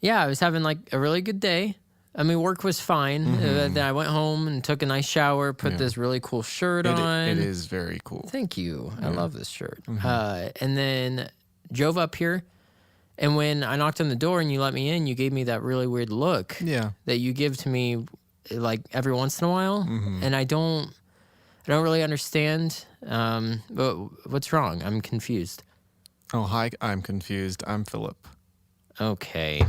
Yeah, I was having like a really good day. I mean, work was fine. Then I went home and took a nice shower, put this really cool shirt on. It is very cool. Thank you. I love this shirt. And then drove up here. And when I knocked on the door and you let me in, you gave me that really weird look that you give to me like every once in a while. And I don't really understand. But what's wrong? I'm confused. Oh, hi. I'm confused. I'm Philip. Okay.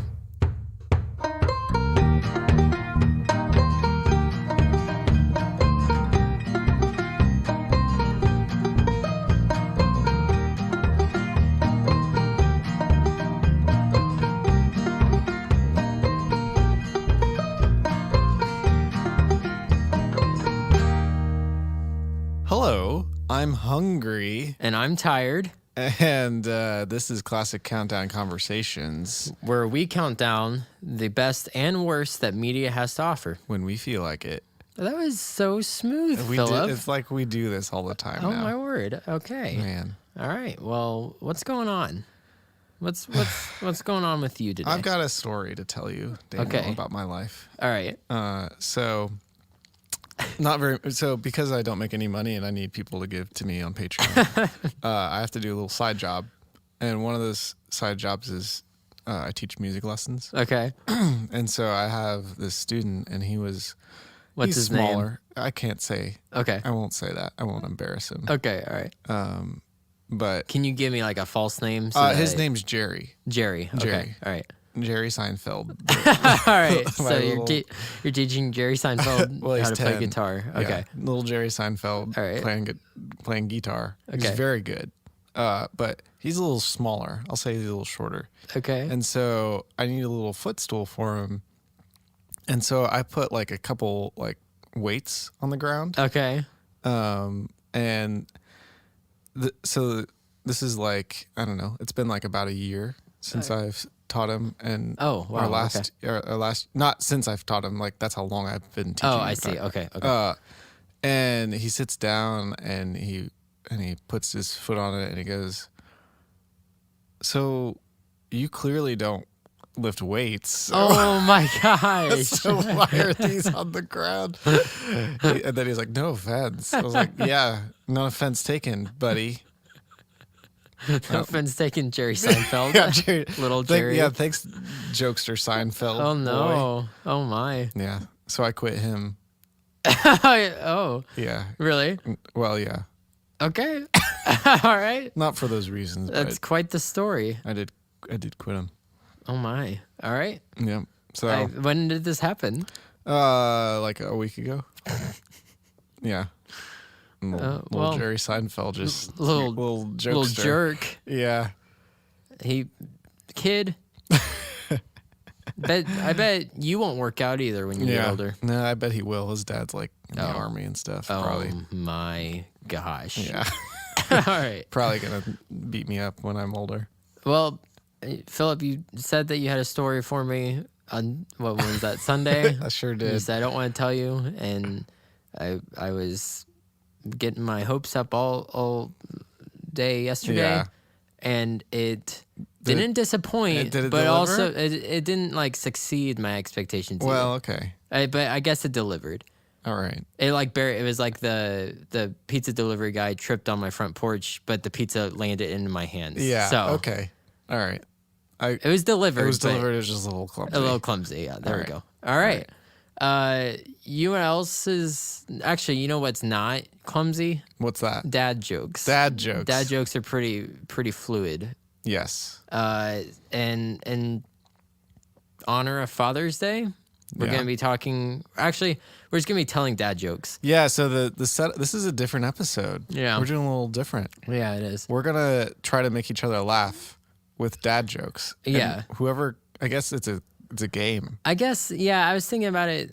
Hello. I'm hungry. And I'm tired. And this is Classic Countdown Conversations. Where we count down the best and worst that media has to offer. When we feel like it. That was so smooth, Philip. It's like we do this all the time now. Oh, my word. Okay. Man. All right. Well, what's going on? What's going on with you today? I've got a story to tell you, Daniel, about my life. All right. So because I don't make any money and I need people to give to me on Patreon, I have to do a little side job. And one of those side jobs is I teach music lessons. Okay. And so I have this student and he's his smaller. name? I can't say. Okay. I won't say that. I won't embarrass him. Okay. All right. But Can you give me like a false name? his name's Jerry. Jerry. Okay. Jerry. All right. Jerry Seinfeld. All right. So little- you're teaching Jerry Seinfeld Well, how he's to play 10. guitar. Okay. Yeah, little Jerry Seinfeld All right. playing guitar. He's Okay. very good. But he's a little smaller. I'll say he's a little shorter. Okay. And so I need a little footstool for him. And so I put like a couple like weights on the ground. Okay. So this is like, I don't know, it's been like about a year since I've taught him. And Oh, wow, our last, not since I've taught him, like that's how long I've been teaching. Oh, I see. guitar. Okay. And he sits down and he puts his foot on it and he goes, "So you clearly don't lift weights." Oh my gosh. So why are these on the ground? And then he's like, "No offense." I was like, "Yeah, no offense taken, buddy." No offense taken, Jerry Seinfeld. Yeah, Jerry. Little Jerry. Thanks, jokester Seinfeld. Oh boy. no. Oh my. Yeah. So I quit him. Oh. Yeah. Really? Well, yeah. Okay. All right. Not for those reasons, That's but quite the story. I did quit him. Oh my. All right. Yeah. So When did this happen? like a week ago. Yeah. Little well, Jerry Seinfeld, just little jokester. Little jerk. Yeah. Kid. I bet you won't work out either when you get older. No, I bet he will. His dad's like in the army and stuff. Probably. Oh my gosh. Yeah. All right. Probably gonna beat me up when I'm older. Well, Philip, you said that you had a story for me on what was that, Sunday? I sure You did. said I don't want to tell you, and I was getting my hopes up all day yesterday, Yeah. and it didn't disappoint, did it but deliver? also it didn't like succeed my expectations. Well, okay. but I guess it delivered. All right. It was like the pizza delivery guy tripped on my front porch, but the pizza landed into my hands. Yeah. So Okay. All right. it was delivered. It was but delivered. It was just a little clumsy. a little clumsy. Yeah. There we right. go. All right. You know what else is actually? You know what's not clumsy? What's that? Dad jokes. Dad jokes. Dad jokes are pretty fluid. Yes. And honor of Father's Day, we're Yeah. gonna be talking. Actually, we're just gonna be telling dad jokes. Yeah. So this is a different episode. Yeah. We're doing a little different. Yeah, it is. We're gonna try to make each other laugh with dad jokes. And Yeah. whoever, I guess it's a game. I guess. Yeah, I was thinking about it.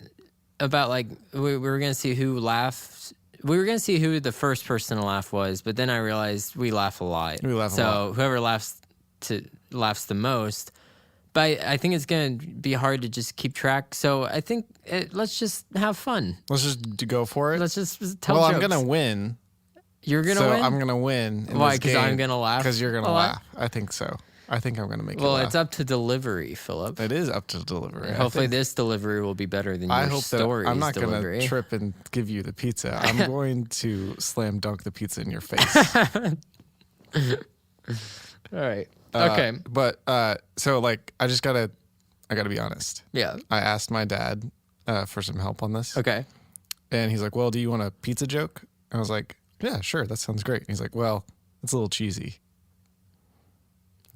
About like we were gonna see who laughed. We were gonna see who the first person to laugh was, but then I realized we laugh a lot. We laugh a so lot. whoever laughs the most. But I think it's gonna be hard to just keep track. So I think let's just have fun. Let's just go for it. Let's just tell well, jokes. I'm gonna win. You're gonna so win. I'm gonna win. Why? Because I'm gonna laugh. Because you're gonna a lot? laugh. I think so. I think I'm gonna make. Well, you laugh. it's up to delivery, Philip. It is up to delivery. Hopefully, this delivery will be better than your story's that I'm not delivery. gonna trip and give you the pizza. I'm going to slam dunk the pizza in your face. All right. Okay. But so like I gotta be honest. Yeah. I asked my dad for some help on this. Okay. And he's like, "Well, do you want a pizza joke?" I was like, "Yeah, sure. That sounds great." And he's like, "Well, it's a little cheesy."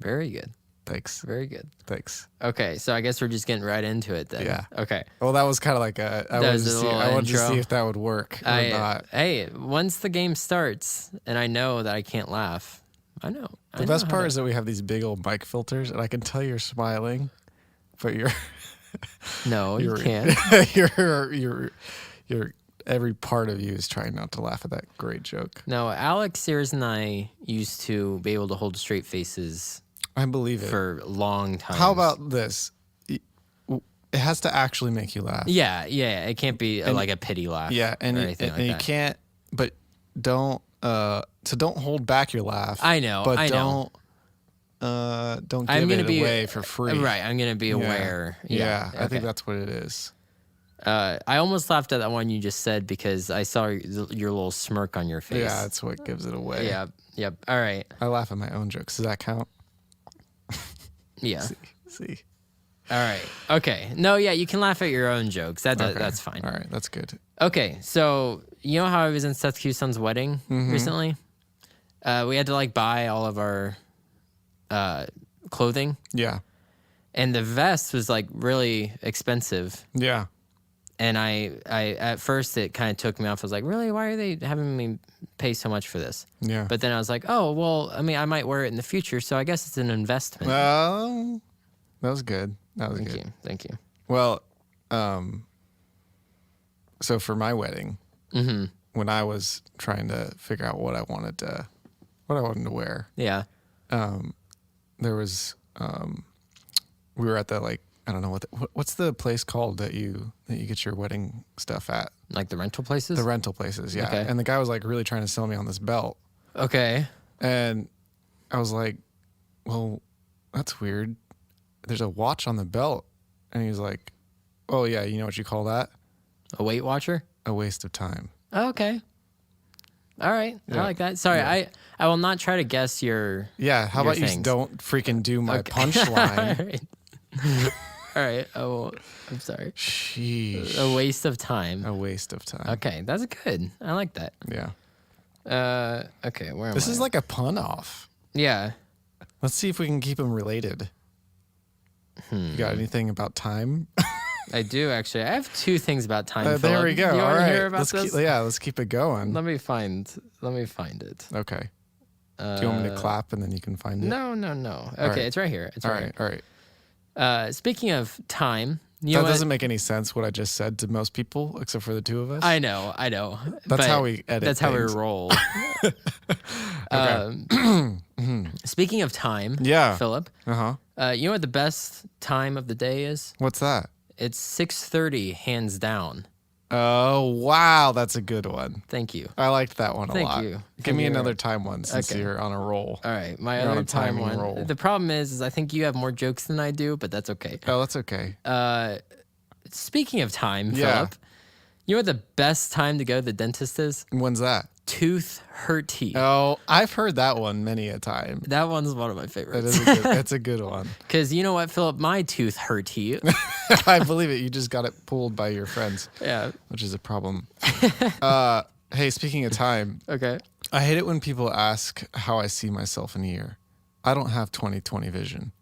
Very good. Thanks. Very good. Thanks. Okay, so I guess we're just getting right into it then. Yeah. Okay. Well, that was kind of like I wanted to see if that would work or not. Hey, once the game starts and I know that I can't laugh, I know. The best part is that we have these big old mic filters, and I can tell you're smiling, but you're no, you can't. you're every part of you is trying not to laugh at that great joke. No, Alex, Sears, and I used to be able to hold straight faces. I believe it for long times. How about this? It has to actually make you laugh. Yeah. It can't be like a pity laugh. Yeah, and you can't. But don't. So don't hold back your laugh. I know. But don't give it away for free. Right. I'm gonna be aware. Yeah. I think that's what it is. I almost laughed at that one you just said because I saw your little smirk on your face. Yeah, that's what gives it away. Yeah. Yep. All right. I laugh at my own jokes. Does that count? Yeah. See. All right. Okay. No, yeah, you can laugh at your own jokes. That's fine. All right, that's good. Okay, so you know how I was in Seth Q-Son's wedding recently? We had to like buy all of our clothing. Yeah. And the vest was like really expensive. Yeah. And I at first it kind of took me off. I was like, really? Why are they having me pay so much for this? Yeah. But then I was like, oh, well, I mean, I might wear it in the future, so I guess it's an investment. Well, that was good. Thank you. Well, so for my wedding, when I was trying to figure out what I wanted to wear, yeah, there was we were at the like I don't know what's the place called that you get your wedding stuff at, like the rental places. The rental places, yeah. Okay. And the guy was like really trying to sell me on this belt. Okay. And I was like, well, that's weird. There's a watch on the belt. And he was like, oh, yeah, you know what you call that? A Weight Watcher? A waste of time. Oh, okay. All right. Yeah. I like that. Sorry, I will not try to guess your Yeah, how about things. you don't freaking do my punchline? All right. Oh, I'm sorry. Sheesh. A waste of time. A waste of time. Okay, that's good. I like that. Yeah. Okay, where am I? This is like a pun off. Yeah. Let's see if we can keep them related. You got anything about time? I do actually. I have two things about time. There we go. You All right. hear about this? Let's keep it going. Let me find it. Okay. Do you want me to clap and then you can find it? No. Okay, right. it's right here. It's All right. right. All right. Speaking of time, that doesn't make any sense what I just said to most people except for the two of us. I know. That's how we edit. That's how we roll. Speaking of time, Philip. You know what the best time of the day is? What's that? It's 6:30, hands down. Oh wow, that's a good one. Thank you. I liked that one a lot. Thank you. Give me another time one since you're on a roll. All right, you're other time one. Roll. The problem is I think you have more jokes than I do, but that's okay. Oh, that's okay. Speaking of time, Philip, you know what the best time to go to the dentist is? When's that? Tooth hurt teeth. Oh, I've heard that one many a time. That one's one of my favorites. It's a good one. Because you know what, Philip? My tooth hurt teeth. I believe it. You just got it pulled by your friends. Yeah. Which is a problem. Hey, speaking of time. Okay. I hate it when people ask how I see myself in a year. I don't have 20/20 vision.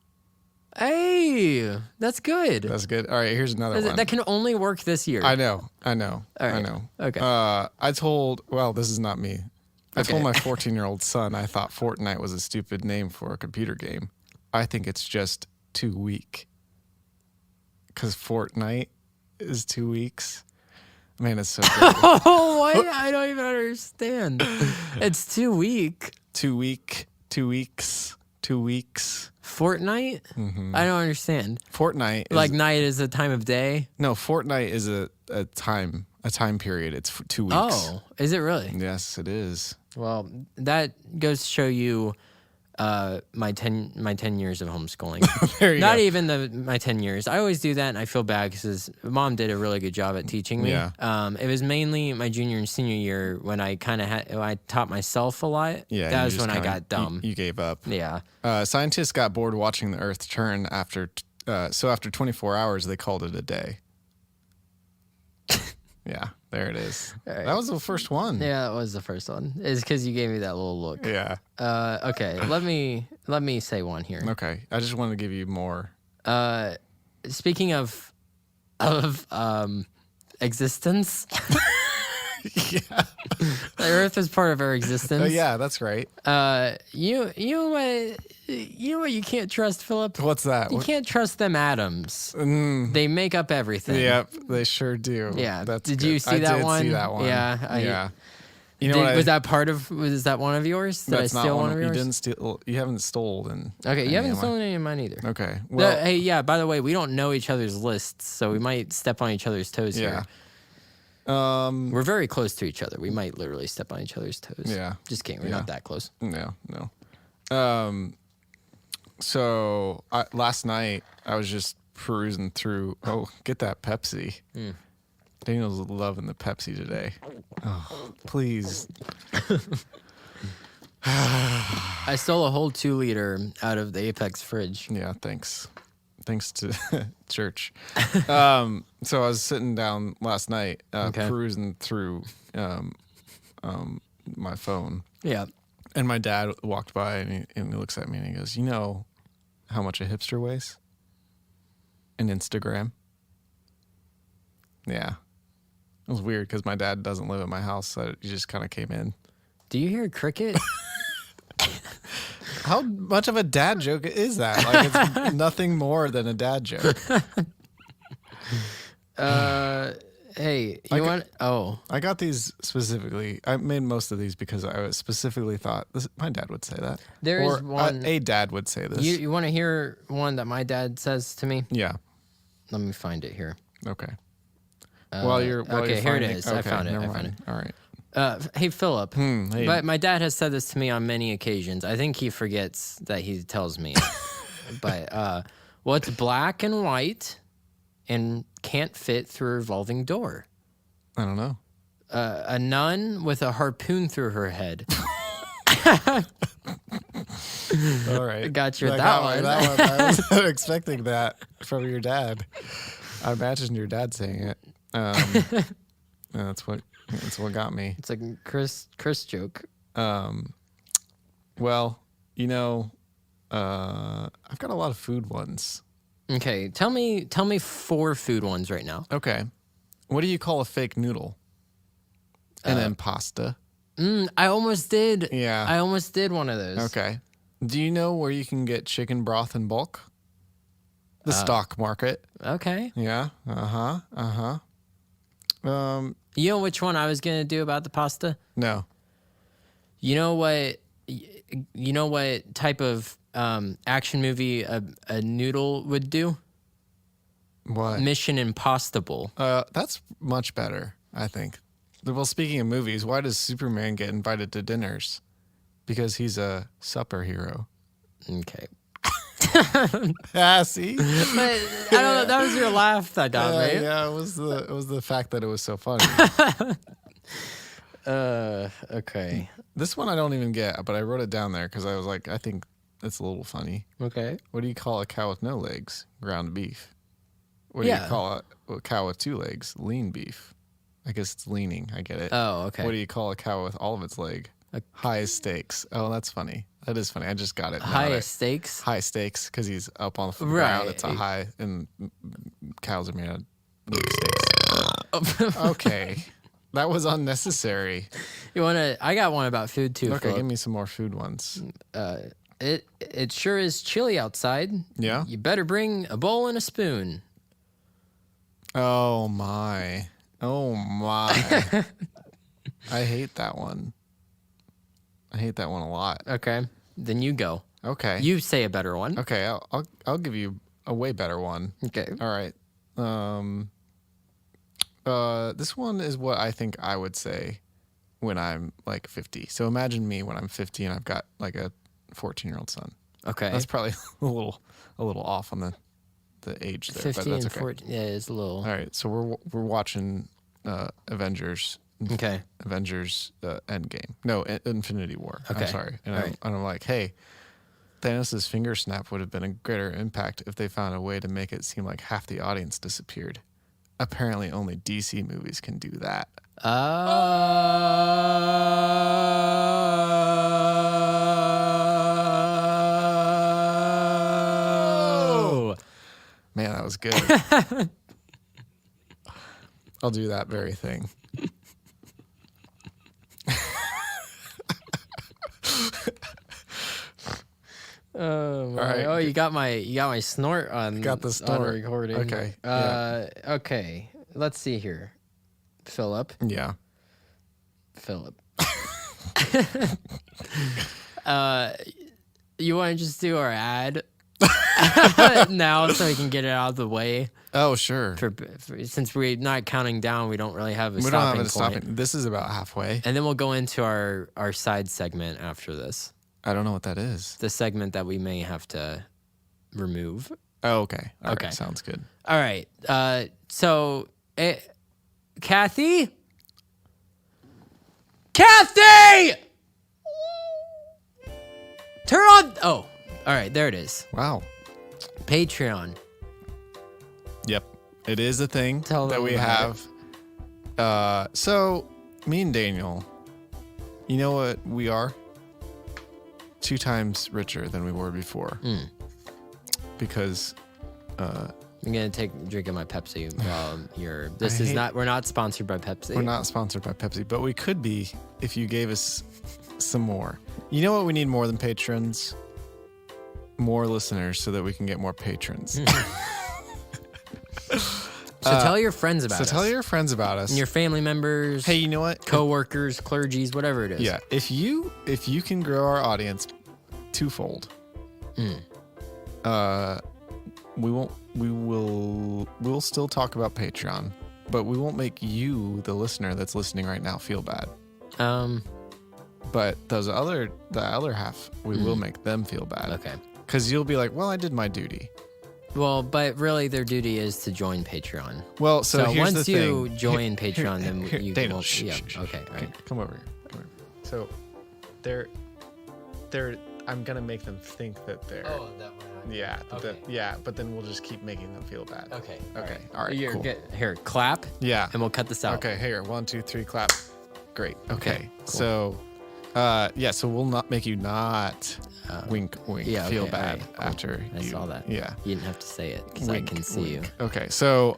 Hey, that's good. That's good. All right, here's another one. That can only work this year. I know. All right. I know. Okay. Well, this is not me. I told my 14-year-old son I thought Fortnite was a stupid name for a computer game. I think it's just too weak. Because Fortnite is 2 weeks. Man, it's so good. Oh, what? I don't even understand. It's too weak. 2 week. 2 weeks. 2 weeks. Fortnite? Mm-hmm. I don't understand. Fortnite is... Like night is a time of day? No, Fortnite is a time period. It's for 2 weeks. Oh, is it really? Yes, it is. Well, that goes to show you my 10 years of homeschooling. There you Not go. even my 10 years. I always do that, and I feel bad because mom did a really good job at teaching me. Yeah. It was mainly my junior and senior year when I kind of I taught myself a lot. Yeah, that you was just when I kinda- got dumb. You gave up. Yeah. Scientists got bored watching the Earth turn after 24 hours, they called it a day. Yeah, there it is. Right. That was the first one. Yeah, that was the first one. It's because you gave me that little look. Yeah. Okay, let me say one here. Okay. I just wanted to give you more. Speaking of existence, Yeah. the Earth is part of our existence. Oh, yeah, that's right. You know what you can't trust, Philip? What's that? You can't trust them atoms. Mm, They make up everything. yep, they sure do. Yeah. That's Did good. you see I that did one? see that one. Yeah, yeah. You know what was that one of yours? Did I that's not steal one of You yours? didn't steal. You haven't stolen. Okay, you any haven't of mine. stolen any of mine either. Okay. Well, Hey, yeah, by the way, we don't know each other's lists, so we might step on each other's toes yeah. here. We're very close to each other. We might literally step on each other's toes. Yeah. Just kidding. We're Yeah. not that close. No. So last night I was just perusing through. Oh, get that Pepsi. Daniel's loving the Pepsi today. Oh, please. I stole a whole 2-liter out of the Apex fridge. Yeah, thanks. Thanks to church. So I was sitting down last night, Okay. perusing through my phone, Yeah. and my dad walked by and he looks at me and he goes, "You know how much a hipster weighs? An Instagram?" Yeah. It was weird because my dad doesn't live at my house, so he just kind of came in. Do you hear cricket? How much of a dad joke is that? Like, it's nothing more than a dad joke. Hey, you want? Oh, I got these specifically. I made most of these because I specifically thought my dad would say that. There or is one- a dad would say this. you want to hear one that my dad says to me? Yeah. Let me find it here. Okay. While you're here finding- it is. I found it. never I found mind. All right. Hey, Philip. Hey. But my dad has said this to me on many occasions. I think he forgets that he tells me. But what's black and white and can't fit through a revolving door? I don't know. A nun with a harpoon through her head. All right. Got you with I that got one. I was not expecting that from your dad. I imagined your dad saying it. That's what got me. It's like a Chris joke. Well, you know, I've got a lot of food ones. Okay, tell me 4 food ones right now. Okay. What do you call a fake noodle? And then pasta. I almost did. Yeah. I almost did one of those. Okay. Do you know where you can get chicken broth in bulk? The stock market. Okay. Yeah. You know which one I was gonna do about the pasta? No. You know what type of action movie a noodle would do? What? Mission Impossible. That's much better, I think. Well, speaking of movies, why does Superman get invited to dinners? Because he's a supper hero. Okay. See? But I don't know. That was your laugh, that got me. Yeah, it was the fact that it was so funny. Okay. This one I don't even get, but I wrote it down there because I was like, I think it's a little funny. Okay. What do you call a cow with no legs? Ground beef. What do Yeah. you call a cow with 2 legs? Lean beef. I guess it's leaning. I get it. Oh, okay. What do you call a cow with all of its leg? High stakes. Oh, that's funny. That is funny. I just got it. Highest stakes? High stakes because he's up on the Right. ground. It's a high, and cows are made of stakes. Okay. That was unnecessary. I got one about food too. Okay, Philip. give me some more food ones. It sure is chilly outside. Yeah? You better bring a bowl and a spoon. Oh, my. Oh, my. I hate that one. I hate that one a lot. Okay. Then you go. Okay. You say a better one. Okay, I'll give you a way better one. Okay. All right. This one is what I think I would say when I'm like 50. So imagine me when I'm 50 and I've got like a 14-year-old son. Okay. That's probably a little off on the age there, 15 but that's and okay. 14. Yeah, it's a little. All right, so we're watching Avengers. Okay. Avengers Endgame. No, Infinity War. Okay. I'm sorry. And All right. I'm like, hey, Thanos' finger snap would have been a greater impact if they found a way to make it seem like half the audience disappeared. Apparently, only DC movies can do that. Oh. Man, that was good. I'll do that very thing. Oh, my. right. Oh, you got my snort on. Got the snort. on recording. Okay. Okay. Let's see here. Philip. Yeah. You want to just do our ad now so we can get it out of the way? Oh, sure. Since we're not counting down, we don't really have a We don't stopping have a point. stopping. This is about halfway. And then we'll go into our side segment after this. I don't know what that is. The segment that we may have to remove. Oh, okay. All Okay. right, sounds good. All right. So, Kathy? Kathy! Turn on. Oh, all right. There it is. Wow. Patreon. Yep. It is a thing Tell that them we about have. So, me and Daniel, you know what we are? 2 times richer than we were before. Because I'm gonna take a drink of my Pepsi while you're. We're not sponsored by Pepsi. we're not sponsored by Pepsi, but we could be if you gave us some more. You know what we need more than patrons? More listeners so that we can get more patrons. So tell your friends about us. So tell your friends about us. And your family members. Hey, you know what? Coworkers, clergies, whatever it is. Yeah, if you can grow our audience twofold, we'll still talk about Patreon, but we won't make you, the listener that's listening right now, feel bad. But the other half, we will make them feel bad. Okay. Because you'll be like, well, I did my duty. Well, but really, their duty is to join Patreon. Well, so here's once the you thing. join Patreon, then you Daniel, won't. shh, Yeah. shh, shh. Okay. All right. Come over here. So, I'm gonna make them think that they're. Oh, that one. Yeah. Okay. But then we'll just keep making them feel bad. Okay. Okay. All right. Here, Cool. here, clap. Yeah. And we'll cut this out. Okay. Here. 1, 2, 3. Clap. Great. Okay. Cool. So, so we'll not make you not wink, yeah, feel okay, bad all right, cool. after I you. saw that. Yeah. You didn't have to say it because I can see you. Okay. So,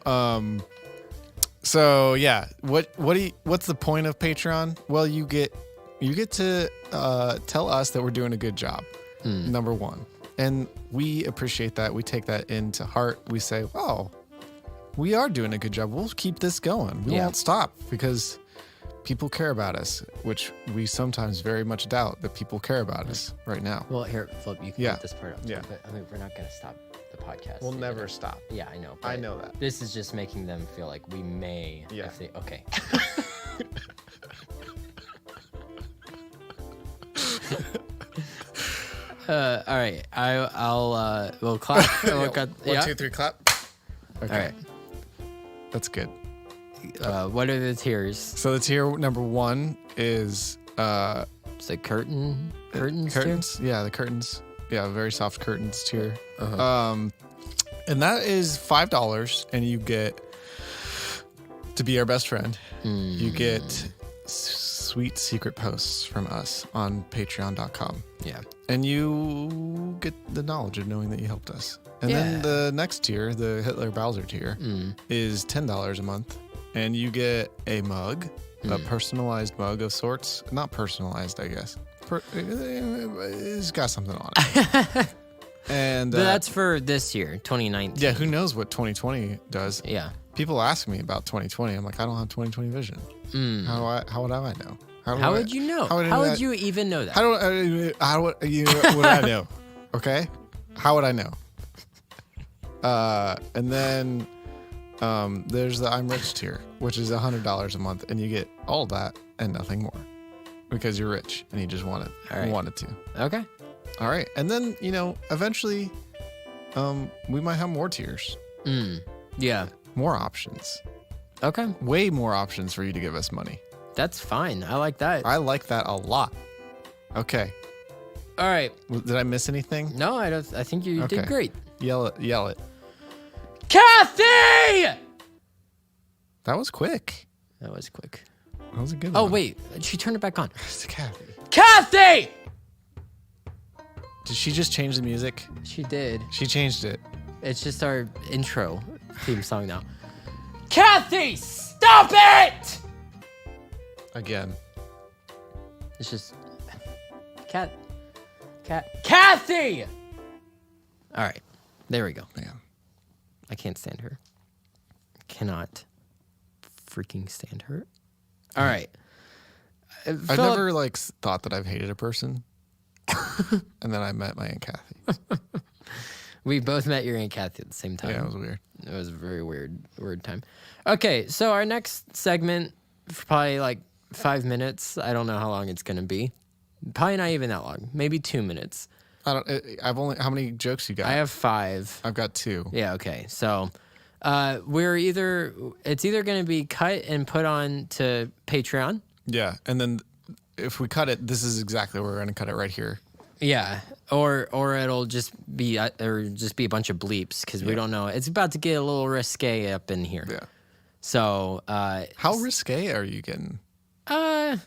yeah. What's the point of Patreon? Well, you get to tell us that we're doing a good job. Number one, and we appreciate that. We take that into heart. We say, "Oh, we are doing a good job. We'll keep this going. We won't stop because people care about us," which we sometimes very much doubt that people care about us right now. Well, here, Flip, you can Yeah. cut this part out. Yeah. But, I mean, we're not going to stop the podcast. We'll never stop. Yeah, I know. I but know that. This is just making them feel like we may. Yeah. If they, okay. All right. We'll clap. We'll cut. 1, 2, 3, clap. Okay. All right. That's good. What are the tiers? So the tier number 1 is It's a curtains. curtains. Yeah, the curtains. Yeah, very soft curtains tier. Uh-huh. And that is $5, and you get to be our best friend. You get sweet secret posts from us on patreon.com. Yeah. And you get the knowledge of knowing that you helped us. And Yeah. then the next tier, the Hitler Bowser tier, is $10 a month. And you get a mug, a personalized mug of sorts. Not personalized, I guess. It's got something on it. And But that's for this year, 2019. yeah, who knows what 2020 does? Yeah. People ask me about 2020. I'm like, I don't have 2020 vision. How would I know? How would you know? How would you even know that? How would I know? Okay, how would I know? And then there's the I'm Rich tier, which is $100 a month, and you get all that and nothing more because you're rich and you just wanted to. Okay. All right. And then, eventually we might have more tiers. Yeah. More options. Okay. Way more options for you to give us money. That's fine. I like that. I like that a lot. Okay. All right. Did I miss anything? No, I don't. I think you did great. Yell it. Kathy! That was quick. That was quick. That was a good one. Oh, wait. She turned it back on. It's Kathy. Kathy! Did she just change the music? She did. She changed it. It's just our intro theme song now. Kathy, stop it! Again. It's just... Kathy! All right. There we go. Man. I can't stand her. Cannot freaking stand her. All right. I've never thought that I've hated a person. And then I met my Aunt Kathy. We both met your Aunt Kathy at the same time. Yeah, it was weird. It was a very weird time. Okay, so our next segment, for probably 5 minutes. I don't know how long it's going to be. Probably not even that long. Maybe 2 minutes. How many jokes you got? I have 5. I've got 2. Yeah, okay. So it's either going to be cut and put on to Patreon. Yeah, and then if we cut it, this is exactly where we're going to cut it right here. Yeah, or it'll just be a bunch of bleeps because we don't know. It's about to get a little risque up in here. Yeah. So how risque are you getting? I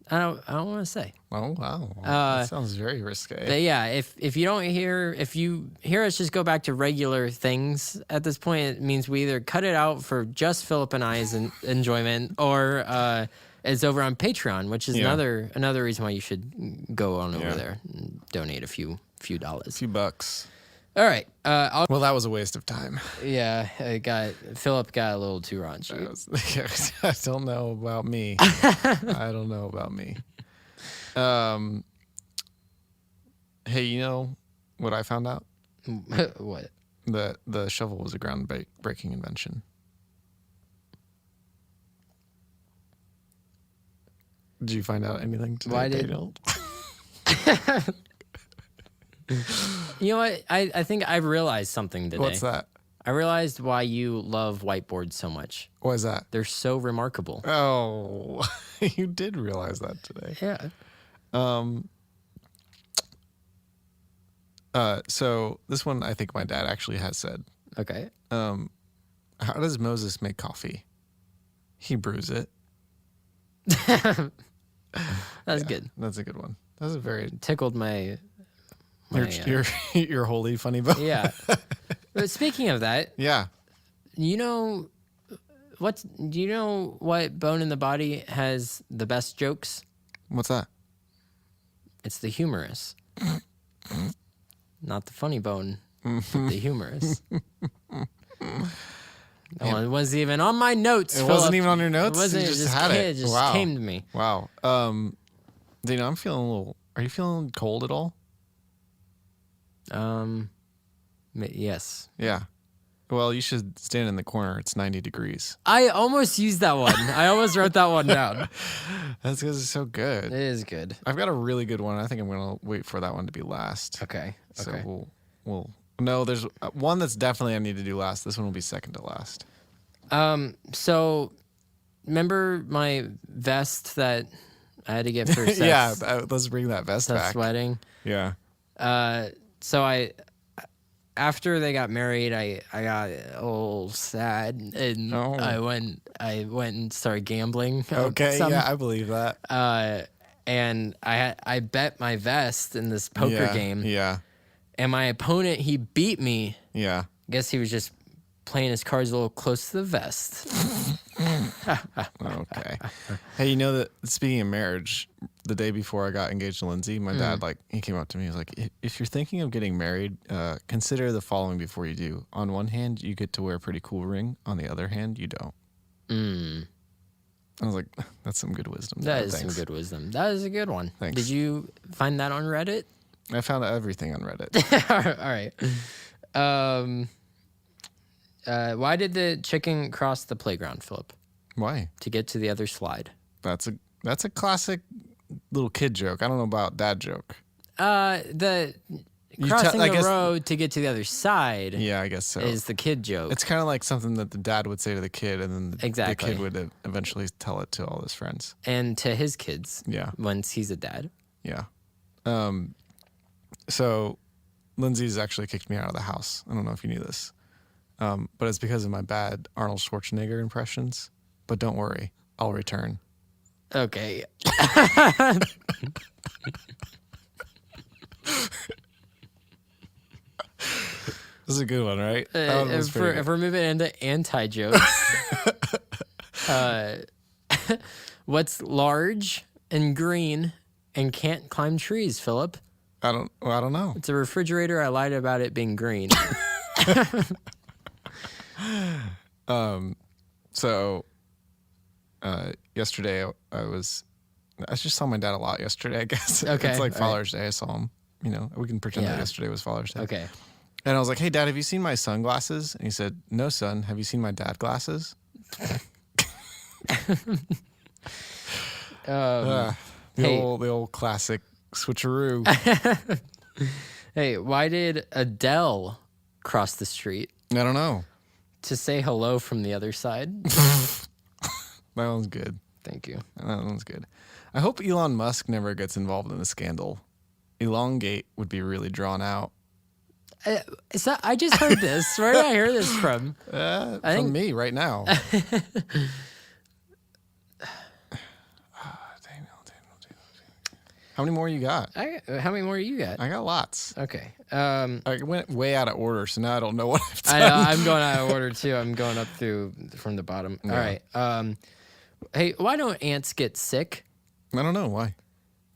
don't want to say. Oh wow, that sounds very risque. But yeah, if you hear us just go back to regular things at this point, it means we either cut it out for just Philip and I's enjoyment, or it's over on Patreon, which is another reason why you should go on over there and donate a few dollars, a few bucks. All right. Well, that was a waste of time. Yeah, Philip got a little too raunchy. I don't know about me. I don't know about me. Hey, you know what I found out? What? That the shovel was a groundbreaking invention. Did you find out anything today? Why did? You know what? I think I realized something today. What's that? I realized why you love whiteboards so much. What is that? They're so remarkable. Oh, you did realize that today. Yeah. So this one I think my dad actually has said. Okay. How does Moses make coffee? He brews it. That's good. That's a good one. That's a very tickled my your holy funny bone. Yeah. But speaking of that, yeah. Do you know what bone in the body has the best jokes? What's that? It's the humerus. Not the funny bone, but the humerus. No, it wasn't even on my notes. It Philip. Wasn't even on your notes. It wasn't. You just had it. It just came to me. Wow. Dana, I'm feeling a little. Are you feeling cold at all? Yes. Yeah. Well, you should stand in the corner. It's 90 degrees. I almost used that one. I almost wrote that one down. That's because it's so good. It is good. I've got a really good one. I think I'm gonna wait for that one to be last. Okay. So we'll. No, there's one that's definitely I need to do last. This one will be second to last. So remember my vest that I had to get for Seth's, yeah, let's bring that vest Seth's back. wedding. Yeah. So after they got married, I got a little sad and I went and started gambling. Okay, yeah, I believe that. And I bet my vest in this poker game. Yeah. And my opponent, he beat me. Yeah. I guess he was just playing his cards a little close to the vest. Okay. Hey, you know that speaking of marriage, the day before I got engaged to Lindsay, my dad, he came up to me. He was like, if you're thinking of getting married, consider the following before you do. On one hand, you get to wear a pretty cool ring. On the other hand, you don't. I was like, that's some good wisdom. That is some good wisdom. That is a good one. Thanks. Did you find that on Reddit? I found everything on Reddit. All right. Why did the chicken cross the playground, Philip? Why? To get to the other slide. That's a classic little kid joke. I don't know about dad joke. The crossing the road to get to the other side. Yeah, I guess so. Is the kid joke. It's kind of like something that the dad would say to the kid, and then the kid would eventually tell it to all his friends. And to his kids. Yeah. Once he's a dad. Yeah. So Lindsay's actually kicked me out of the house. I don't know if you knew this. But it's because of my bad Arnold Schwarzenegger impressions. But don't worry, I'll return. Okay. This is a good one, right? If we're moving into anti-jokes, what's large and green and can't climb trees, Philip? I don't know. It's a refrigerator. I lied about it being green. So yesterday I just saw my dad a lot yesterday, I guess. Okay. It's like Father's Day. I saw him. We can pretend that yesterday was Father's Day. Okay. And I was like, "Hey, Dad, have you seen my sunglasses?" And he said, "No, son. Have you seen my dad glasses?" The old classic switcheroo. Hey, why did Adele cross the street? I don't know. To say hello from the other side. That one's good. Thank you. That one's good. I hope Elon Musk never gets involved in the scandal. Elongate would be really drawn out. I just heard this. Where did I hear this from? From me right now. How many more you got? How many more you got? I got lots. Okay. I went way out of order, so now I don't know what I've done. I'm going out of order too. I'm going up from the bottom. Yeah. All right. Hey, why don't ants get sick? I don't know why.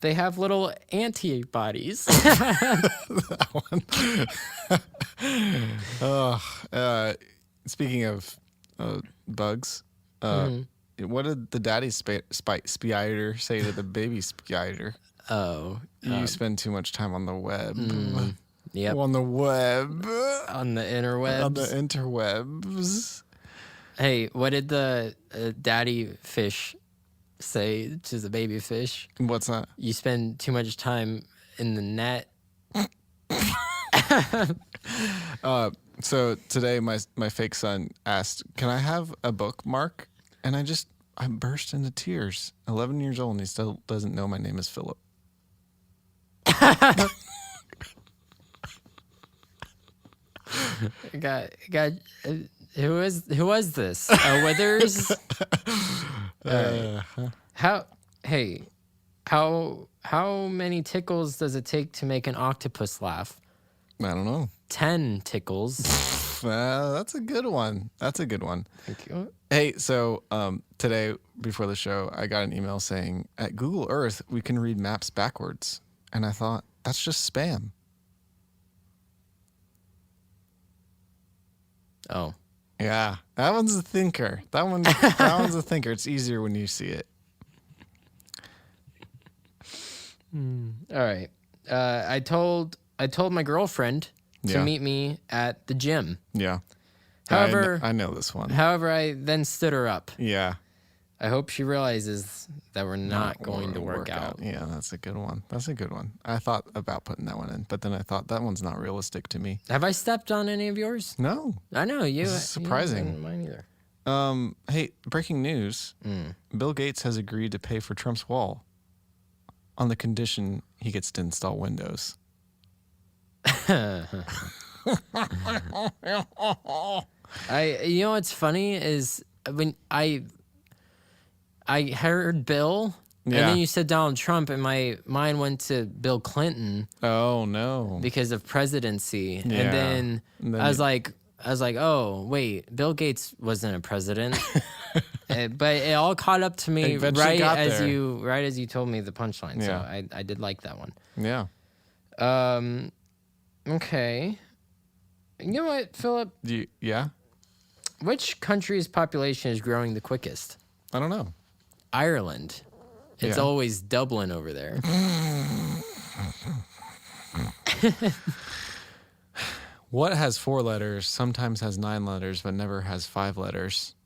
They have little antibodies. That one. Speaking of bugs, what did the daddy spider say to the baby spider? Oh, you spend too much time on the web. Yep. On the web. On the interwebs. On the interwebs. Hey, what did the daddy fish say to the baby fish? What's that? You spend too much time in the net. So today my fake son asked, "Can I have a bookmark?" And I burst into tears. 11 years old and he still doesn't know my name is Philip. Who was this? Withers. How many tickles does it take to make an octopus laugh? I don't know. 10 tickles. That's a good one. Thank you. Hey, so today before the show, I got an email saying at Google Earth we can read maps backwards, and I thought that's just spam. Oh. Yeah, that one's a thinker. That one's a thinker. It's easier when you see it. All right. I told my girlfriend to meet me at the gym. Yeah. However, I know this one. However, I then stood her up. Yeah. I hope she realizes that we're not going to work out. Yeah, that's a good one. I thought about putting that one in, but then I thought that one's not realistic to me. Have I stepped on any of yours? No. I know you. This is surprising. You didn't mine either. Hey, breaking news. Bill Gates has agreed to pay for Trump's wall on the condition he gets to install Windows. You know what's funny is when I heard Bill, and then you said Donald Trump, and my mind went to Bill Clinton. Oh no! Because of presidency, and then I was like, oh wait, Bill Gates wasn't a president. But it all caught up to me right as you told me the punchline. So I did like that one. Yeah. Okay. You know what, Philip? Yeah. Which country's population is growing the quickest? I don't know. Ireland. It's always Dublin over there. What has 4 letters, sometimes has 9 letters, but never has 5 letters?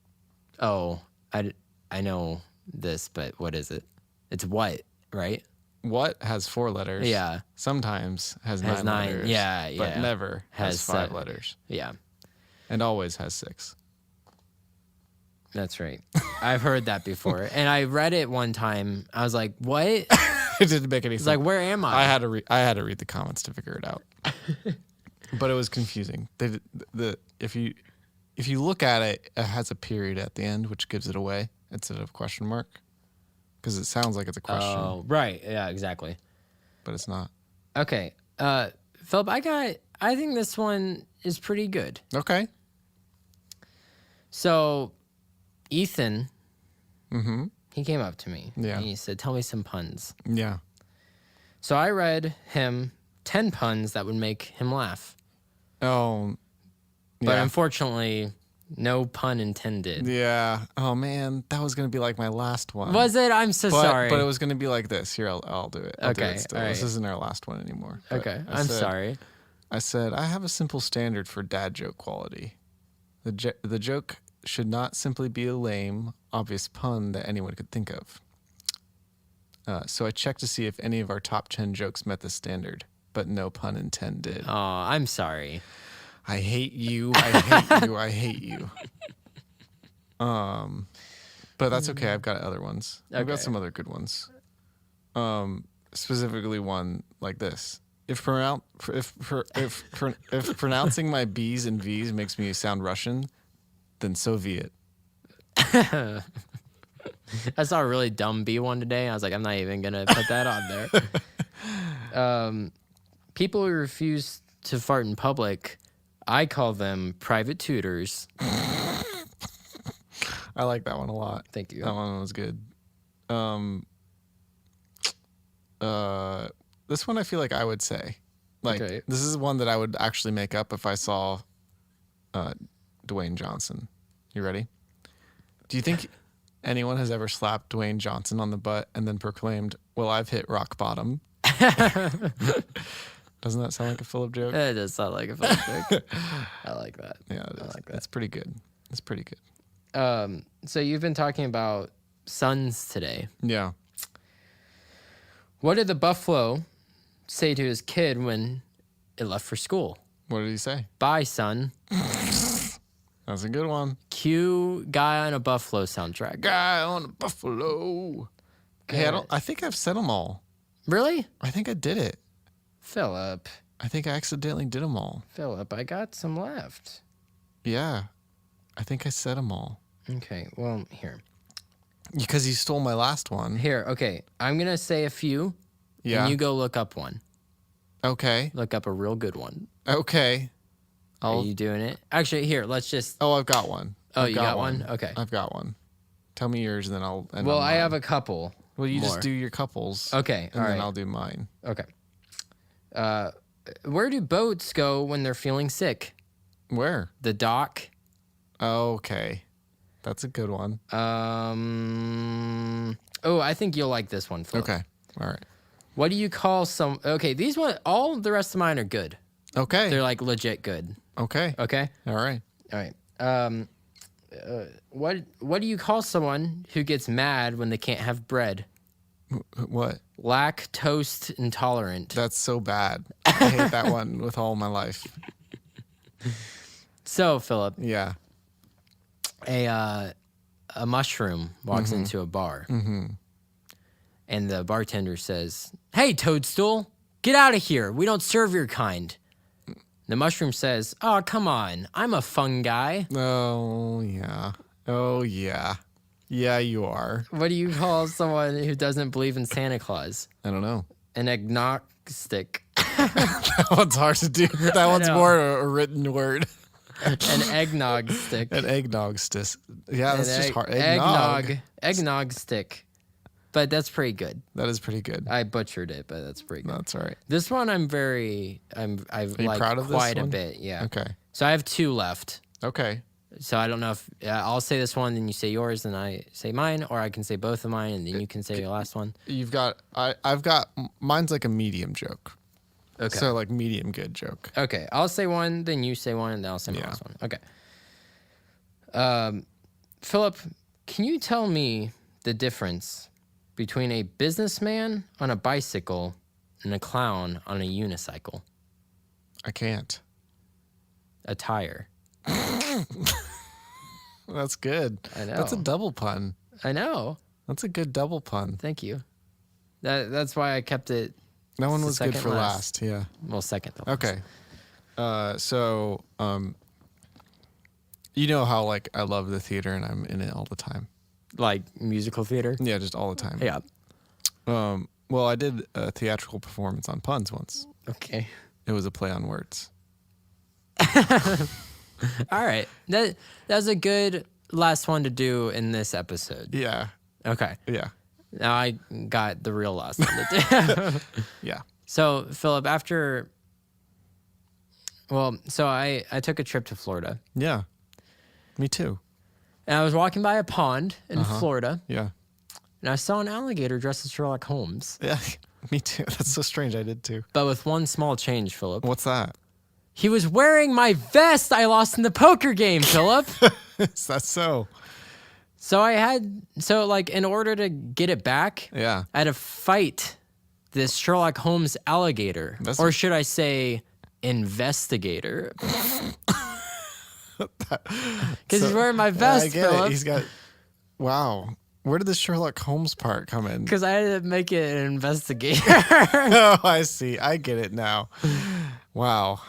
Oh, I know this, but what is it? It's what, right? what has 4 letters. Yeah. Sometimes has 9 letters. Yeah, But never has 5 letters. Yeah. And always has 6. That's right. I've heard that before. And I read it one time. I was like, what? It didn't make any sense. It's like, where am I? I had to read the comments to figure it out. But it was confusing. If you look at it, it has a period at the end, which gives it away instead of question mark. Because it sounds like it's a question. Oh, right. Yeah, exactly. But it's not. Okay. Philip, I think this one is pretty good. Okay. So, Ethan, he came up to me. Yeah. And he said, tell me some puns. Yeah. So I read him 10 puns that would make him laugh. Oh. But yeah. Unfortunately, no pun intended. Yeah. Oh, man. That was going to be like my last one. Was it? I'm so sorry. But it was going to be like this. Here, I'll do it. I'll do Okay. it still. All right. This isn't our last one anymore. Okay. I'm sorry. I said, I have a simple standard for dad joke quality. The joke should not simply be a lame, obvious pun that anyone could think of. So I checked to see if any of our top 10 jokes met the standard, but no pun intended. Oh, I'm sorry. I hate you. I hate you. I hate you. But that's okay. I've got other ones. I've got some other good ones. Specifically one like this. If pronouncing my B's and V's makes me sound Russian, then Soviet. I saw a really dumb B one today. I was like, I'm not even gonna put that on there. People who refuse to fart in public, I call them private tutors. I like that one a lot. Thank you. That one was good. This one I feel like I would say. Like, Okay. This is one that I would actually make up if I saw Dwayne Johnson. You ready? Do you think anyone has ever slapped Dwayne Johnson on the butt and then proclaimed, well, I've hit rock bottom? Doesn't that sound like a Philip joke? It does sound like a Philip joke. I like that. Yeah, it is. I like that. It's pretty good. It's pretty good. So you've been talking about sons today. Yeah. What did the buffalo say to his kid when it left for school? What did he say? Bye, son. That's a good one. Cue Guy on a Buffalo soundtrack. Guy on a buffalo. Hey, I think I've said them all. Really? I think I did it. Philip, I think I accidentally did them all. I got some left. Yeah. I think I said them all. Okay, well, here. Because you stole my last one. Here, okay. I'm going to say a few, Yeah. and you go look up one. Okay. Look up a real good one. Okay. Are you doing it? Actually, here, let's just... Oh, I've got one. Oh, you got one? Okay. I've got one. Tell me yours, and then I'll... Well, I have a couple. Well, you more. just do your couples. Okay, and all then right. I'll do mine. Okay. Where do boats go when they're feeling sick? Where? The dock. Okay. That's a good one. Oh, I think you'll like this one, Phil. Okay. All right. What do you call some... Okay, these one... All the rest of mine are good. Okay. They're like legit good. Okay. Okay? All right. All right. What do you call someone who gets mad when they can't have bread? What? Lactose intolerant. That's so bad. I hate that one with all my life. So, Philip, Yeah. a mushroom walks into a bar. And the bartender says, "Hey, Toadstool, get out of here. We don't serve your kind." The mushroom says, "Oh, come on. I'm a fun guy." Oh, yeah. Oh, yeah. Yeah, you are. What do you call someone who doesn't believe in Santa Claus? I don't know. An agnostic. That one's hard to do. That one's know. more a written word. An eggnog stick. An eggnog stick. Yeah, that's just hard. Eggnog stick. But that's pretty good. That is pretty good. I butchered it, but that's pretty good. That's all right. This one I've you like proud of this quite a one? bit. Yeah. Okay. So I have 2 left. Okay. So I don't know if I'll say this one, then you say yours, and I say mine, or I can say both of mine, and then you can say your last one. I've got, mine's like a medium joke. Okay. So like medium good joke. Okay. I'll say one, then you say one, and then I'll say my last one. Okay. Philip, can you tell me the difference between a businessman on a bicycle and a clown on a unicycle. I can't. A tire. That's good. I know. That's a double pun. I know. That's a good double pun. Thank you. That's why I kept it. That one was good for last. Yeah. Well, second to last. Okay. So, you know how like I love the theater and I'm in it all the time. Like musical theater? Yeah, just all the time. Yeah. Well, I did a theatrical performance on puns once. Okay. It was a play on words. All right. That was a good last one to do in this episode. Yeah. Okay. Yeah. Now I got the real last one to do. Yeah. So, Philip, I took a trip to Florida. Yeah. Me too. And I was walking by a pond in Florida. Yeah. And I saw an alligator dressed as Sherlock Holmes. Yeah. Me too. That's so strange. I did too. But with one small change, Philip. What's that? He was wearing my vest I lost in the poker game, Philip. Is that so? So in order to get it back, yeah, I had to fight this Sherlock Holmes alligator. Or should I say investigator? Because he's wearing my vest, Philip. He's got, wow. Where did the Sherlock Holmes part come in? Because I had to make it an investigator. Oh, I see. I get it now. Wow.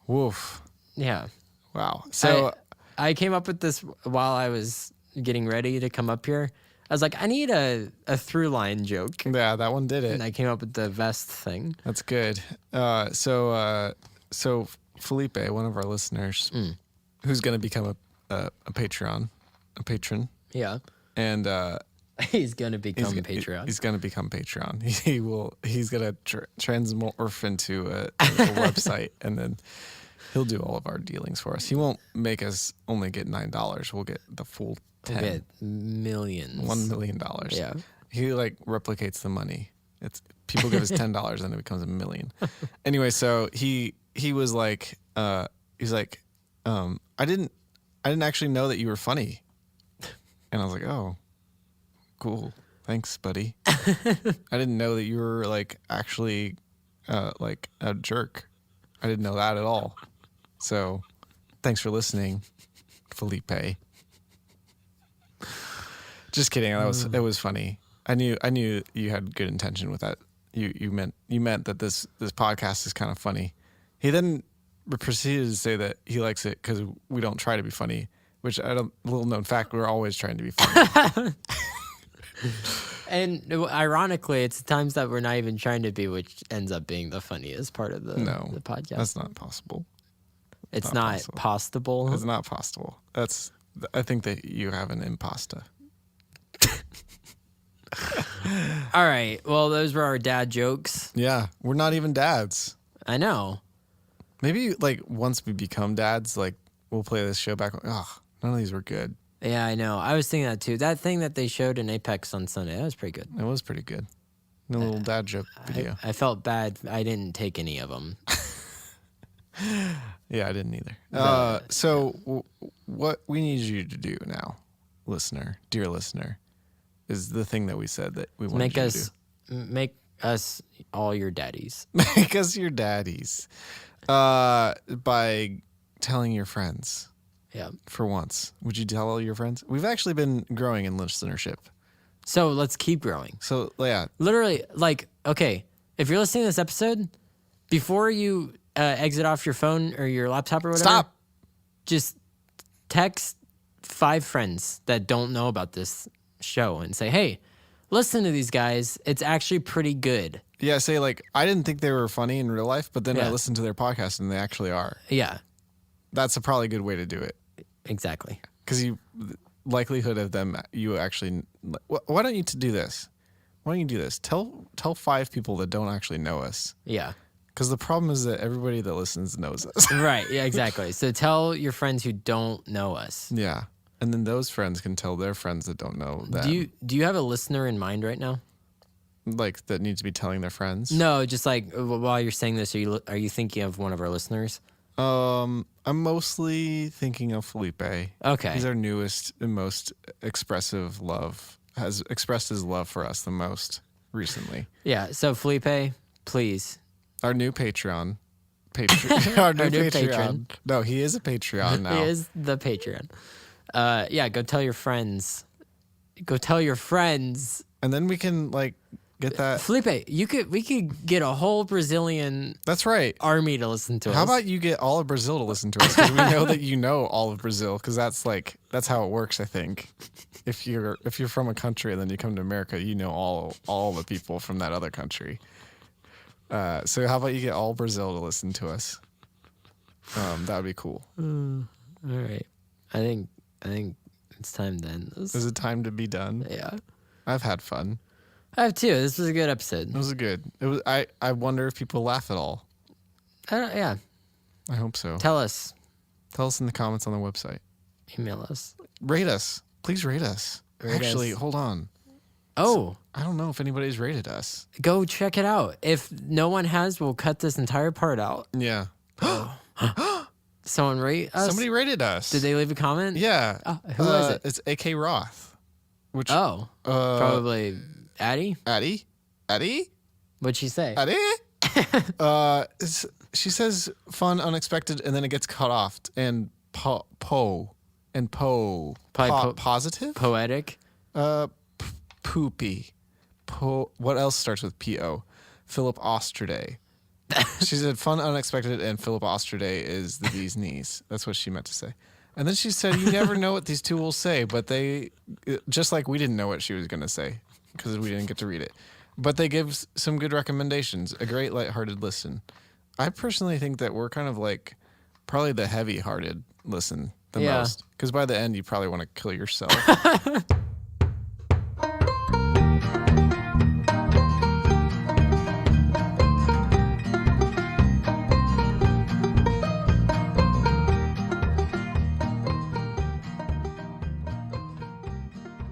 Woof. Yeah. Wow. So I came up with this while I was getting ready to come up here. I was like, I need a through line joke. Yeah, that one did it. And I came up with the vest thing. That's good. So Felipe, one of our listeners, who's going to become a patron. Yeah. And he's going to become Patreon. He's going to become Patreon. He's going to transmorph into a website, and then he'll do all of our dealings for us. He won't make us only get $9. We'll get the full 10. We'll get millions. $1 million. Yeah. He like replicates the money. It's people give us $10 and it becomes $1 million. Anyway, so he was like, he's like, I didn't actually know that you were funny. And I was like, oh, cool. Thanks, buddy. I didn't know that you were like actually like a jerk. I didn't know that at all. So thanks for listening, Felipe. Just kidding. It was funny. I knew you had good intention with that. You meant that this podcast is kind of funny. He then proceeded to say that he likes it because we don't try to be funny. Which, little known fact, we're always trying to be funny. And ironically, it's the times that we're not even trying to be, which ends up being the funniest part of the podcast. That's not possible. It's not possible. It's not possible. I think that you have an impasta. All right. Well, those were our dad jokes. Yeah, we're not even dads. I know. Maybe like once we become dads, like we'll play this show back. Oh, none of these were good. Yeah, I know. I was thinking that too. That thing that they showed in Apex on Sunday, that was pretty good. It was pretty good. A little dad joke video. I felt bad. I didn't take any of them. Yeah, I didn't either. So what we need you to do now, dear listener, is the thing that we said that we want you to do. Make us all your daddies. Make us your daddies. By telling your friends. Yeah. For once. Would you tell all your friends? We've actually been growing in listenership. So let's keep growing. So, yeah. Literally, like, okay, if you're listening to this episode, before you exit off your phone or your laptop or whatever. Stop. Just text 5 friends that don't know about this show and say, hey, listen to these guys. It's actually pretty good. Yeah, say like, I didn't think they were funny in real life, but then I listened to their podcast and they actually are. Yeah. That's a probably good way to do it. Exactly. Because likelihood of them, you actually, why don't you do this? Why don't you do this? Tell 5 people that don't actually know us. Yeah. Because the problem is that everybody that listens knows us. Right. Yeah, exactly. So tell your friends who don't know us. Yeah. And then those friends can tell their friends that don't know that. Do you have a listener in mind right now? Like that needs to be telling their friends? No, just like while you're saying this, are you thinking of one of our listeners? I'm mostly thinking of Felipe. Okay. He's our newest and most expressive love. has expressed his love for us the most recently. Yeah. So Felipe, please. Our new Patreon. Our new Patreon. Patron. No, he is a Patreon now. He is the Patreon. Yeah, go tell your friends. Go tell your friends. And then we can like get that. Felipe, we could get a whole Brazilian That's right. army to listen to us. How about you get all of Brazil to listen to us? Because we know that you know all of Brazil, because that's how it works, I think. If you're from a country and then you come to America, you know all the people from that other country. So how about you get all Brazil to listen to us? That would be cool. All right. I think it's time to end this. Is it time to be done? Yeah. I've had fun. I have too. This was a good episode. It was good. It was. I wonder if people laugh at all. Yeah. I hope so. Tell us. Tell us in the comments on the website. Email us. Rate us. Please rate us. Actually, hold on. Oh. I don't know if anybody's rated us. Go check it out. If no one has, we'll cut this entire part out. Yeah. Someone rate us? Somebody rated us. Did they leave a comment? Yeah. Oh, who was it? It's AK Roth. Which probably Addie? Addie? What'd she say? Addie? She says fun, unexpected, and then it gets cut off. And positive? Poetic? Poopy. What else starts with P-O? Philip Osterday. She said fun, unexpected, and Philip Osterday is the bee's knees. That's what she meant to say. And then she said, you never know what these two will say, but they, just like we didn't know what she was going to say because we didn't get to read it. But they give some good recommendations, a great lighthearted listen. I personally think that we're kind of like probably the heavy-hearted listen the most. Because by the end, you probably want to kill yourself.